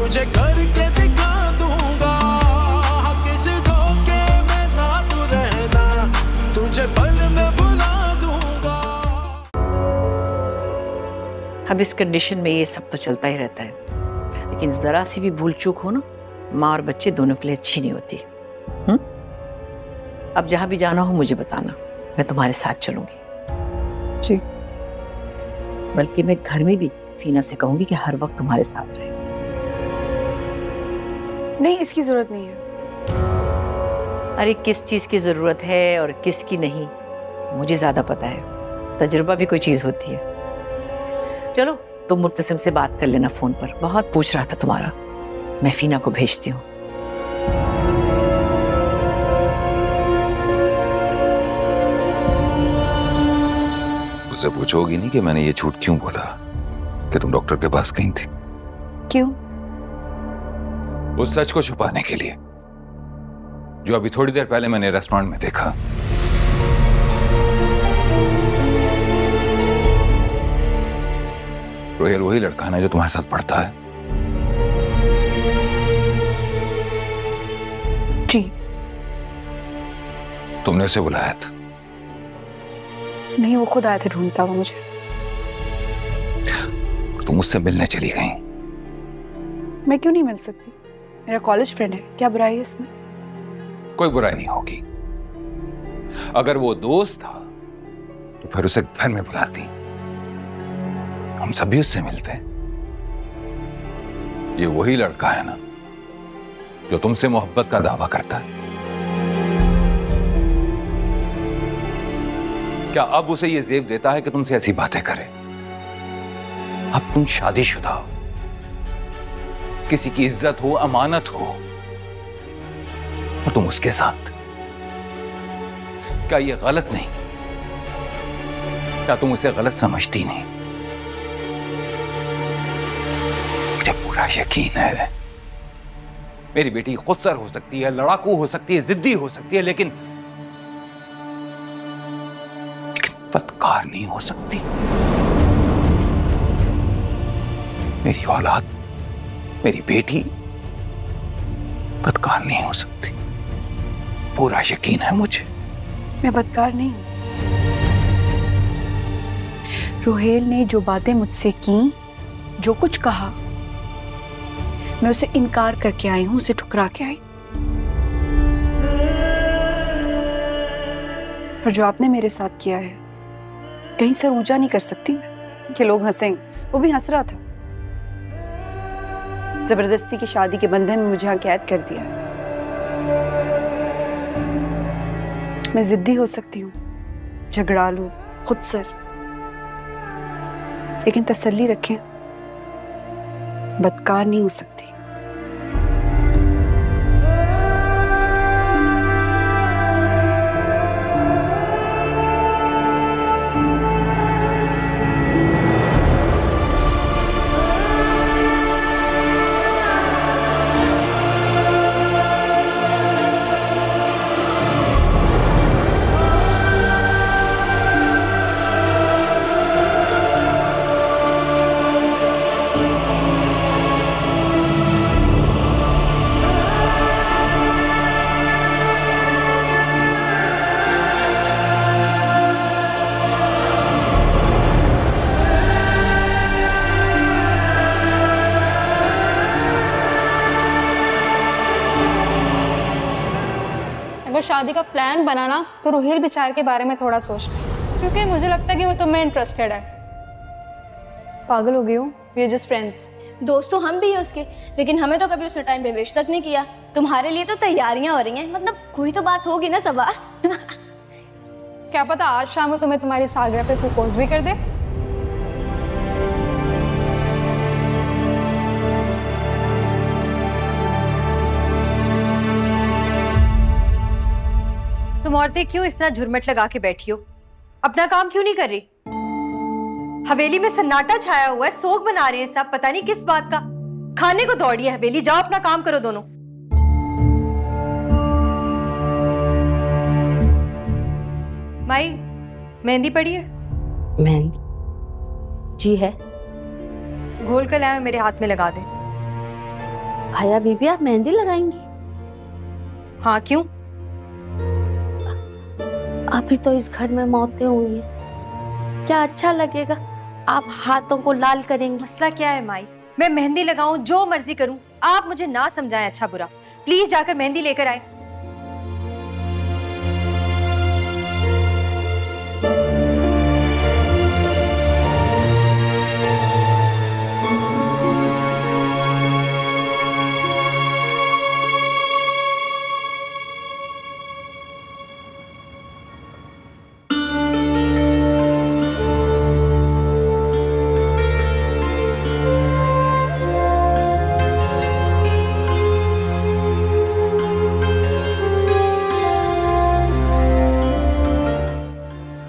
तुझे करके दिखा दूंगा, किस धोखे में ना तू रहना, तुझे पल में भुला दूंगा। अब इस कंडीशन में ये सब तो चलता ही रहता है, लेकिन जरा सी भी भूल चूक हो ना, माँ और बच्चे दोनों के लिए अच्छी नहीं होती। अब जहां भी जाना हो मुझे बताना, मैं तुम्हारे साथ चलूंगी। जी। बल्कि मैं घर में भी फीना से कहूंगी कि हर वक्त तुम्हारे साथ रहे। नहीं, इसकी जरूरत नहीं है। अरे किस चीज की जरूरत है और किसकी नहीं, मुझे ज्यादा पता है। तजुर्बा भी कोई चीज होती है। चलो तुम मुर्तसिम से बात कर लेना फोन पर, बहुत पूछ रहा था तुम्हारा। मैं फीना को भेजती हूँ। उससे पूछोगी नहीं कि मैंने ये झूठ क्यों बोला कि तुम डॉक्टर के पास गई थी? क्यों? उस सच को छुपाने के लिए जो अभी थोड़ी देर पहले मैंने रेस्टोरेंट में देखा। रोहेल वही लड़का है ना जो तुम्हारे साथ पढ़ता है? जी। तुमने उसे बुलाया था? नहीं, वो खुद आया था ढूंढता हुआ मुझे। तुम उससे मिलने चली गई? मैं क्यों नहीं मिल सकती? मेरा कॉलेज फ्रेंड है, क्या बुराई है इसमें? कोई बुराई नहीं होगी। अगर वो दोस्त था तो फिर उसे घर में बुलाती, हम सभी उससे मिलते। ये वही लड़का है ना जो तुमसे मोहब्बत का दावा करता है? क्या अब उसे ये जेब देता है कि तुमसे ऐसी बातें करे? अब तुम शादीशुदा हो, किसी की इज्जत हो, अमानत हो, और तुम उसके साथ। क्या ये गलत नहीं? क्या तुम उसे गलत समझती नहीं? मुझे पूरा यकीन है मेरी बेटी खुदसर हो सकती है, लड़ाकू हो सकती है, जिद्दी हो सकती है, लेकिन बदकार नहीं हो सकती। मेरी औलाद, मेरी बेटी बदकार नहीं हो सकती। पूरा यकीन है मुझे। मैं बदकार नहीं हूं। रोहेल ने जो बातें मुझसे की, जो कुछ कहा, मैं उसे इनकार करके आई हूं, उसे ठुकरा के आई। पर जो आपने मेरे साथ किया है, कहीं सर ऊंचा नहीं कर सकती मैं कि लोग हंसेंगे। वो भी हंस रहा था। जबरदस्ती की शादी के बंधन में मुझे यहाँ कैद कर दिया। मैं जिद्दी हो सकती हूँ, झगड़ालू, खुदसर, लेकिन तसल्ली रखें, बदकार नहीं हो सकती। अगर शादी का प्लान बनाना तो रोहेल बिचार के बारे में थोड़ा सोचना, क्योंकि मुझे लगता है कि वो तुम में इंटरेस्टेड है। पागल हो गई हूँ, वी आर जस्ट फ्रेंड्स। दोस्त तो हम भी हैं उसके, लेकिन हमें तो कभी उसने टाइम पे विश तक नहीं किया। तुम्हारे लिए तो तैयारियां हो रही हैं, मतलब कोई तो बात होगी ना सबा। क्या पता आज शाम को तुम्हें तुम्हारी सालगिरह पे प्रपोज भी कर दे। तुम औरतें क्यों इस तरह झुरमट लगा के बैठी हो? अपना काम क्यों नहीं कर रही? हवेली में सन्नाटा छाया हुआ है, सोग बना रहे हैं सब, पता नहीं किस बात का। खाने को दौड़ी है हवेली, जाओ अपना काम करो दोनों। माई, मेहंदी पड़ी है? मेहंदी जी है। घोल कर लाओ, मेरे हाथ में लगा दे। आया बीबी, आप मेहंदी लगाएंगी? हाँ, क्यों? अभी तो इस घर में मौतें हुई हैं, क्या अच्छा लगेगा आप हाथों को लाल करेंगी? मसला क्या है माई? मैं मेहंदी लगाऊं, जो मर्जी करूं, आप मुझे ना समझाएं अच्छा बुरा। प्लीज जाकर मेहंदी लेकर आए।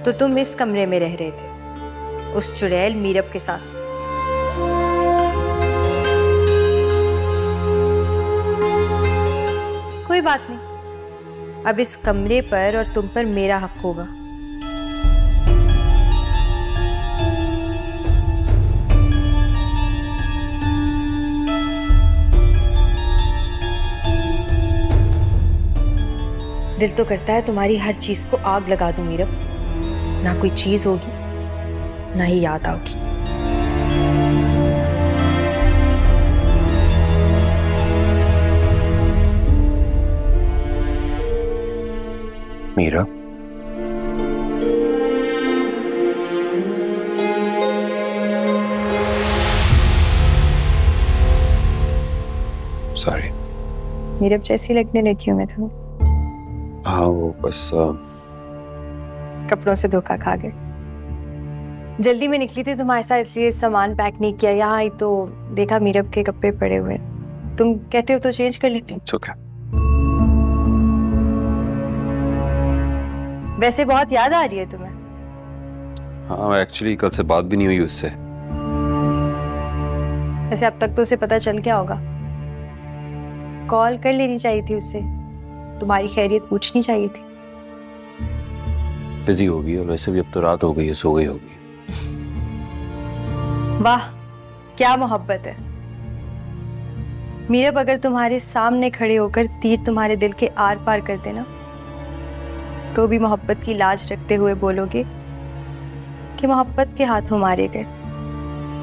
तो तुम इस कमरे में रह रहे थे उस चुड़ैल मीरब के साथ? कोई बात नहीं, अब इस कमरे पर और तुम पर मेरा हक होगा। दिल तो करता है तुम्हारी हर चीज को आग लगा दूं मीरब, ना कोई चीज होगी ना ही याद आओगी। मीरा, सॉरी। मीरब जैसी लगने लगी हूँ मैं तुम्हें। हाँ, वो बस कपड़ों से धोखा खा गए। जल्दी में निकली थी तुम्हारे साथ, इसलिए सामान पैक नहीं किया। यहाँ आई तो देखा मीरब के कपड़े पड़े हुए। तुम कहते हो तो चेंज कर लेती हूँ। ओके। वैसे बहुत याद आ रही है तुम्हें। हाँ, एक्चुअली कल से बात भी नहीं हुई उससे। वैसे अब तक तो उसे पता चल गया होगा। कॉल कर लेनी चाहिए थी उससे, तुम्हारी खैरियत पूछनी चाहिए थी। बिजी होगी, और वैसे भी अब तो रात हो गई है, सो गई होगी। वाह, क्या मोहब्बत है। मीरब अगर तुम्हारे सामने खड़े होकर तीर तुम्हारे दिल के आर पार कर देना, तो भी मोहब्बत की लाज रखते हुए बोलोगे कि मोहब्बत के हाथों मारे गए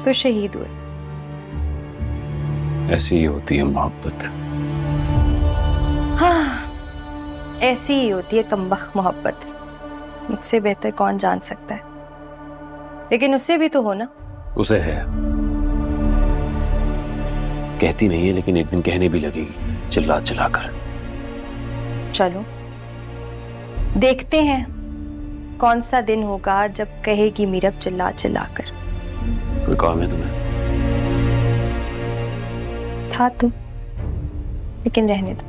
तो शहीद हुए। ऐसी ही होती है मोहब्बत। हाँ, ऐसी ही होती है कमबख्त मोहब्बत। मुझसे बेहतर कौन जान सकता है, लेकिन उससे भी तो हो ना। उसे है, कहती नहीं है, लेकिन एक दिन कहने भी लगेगी चिल्ला चिल्ला कर। चलो देखते हैं कौन सा दिन होगा जब कहेगी मीरब चिल्ला चिल्ला कर। कोई काम है तुम्हें? था तुम, लेकिन रहने दो।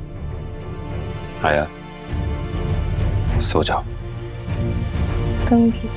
आया, सो जाओ। तुम भी।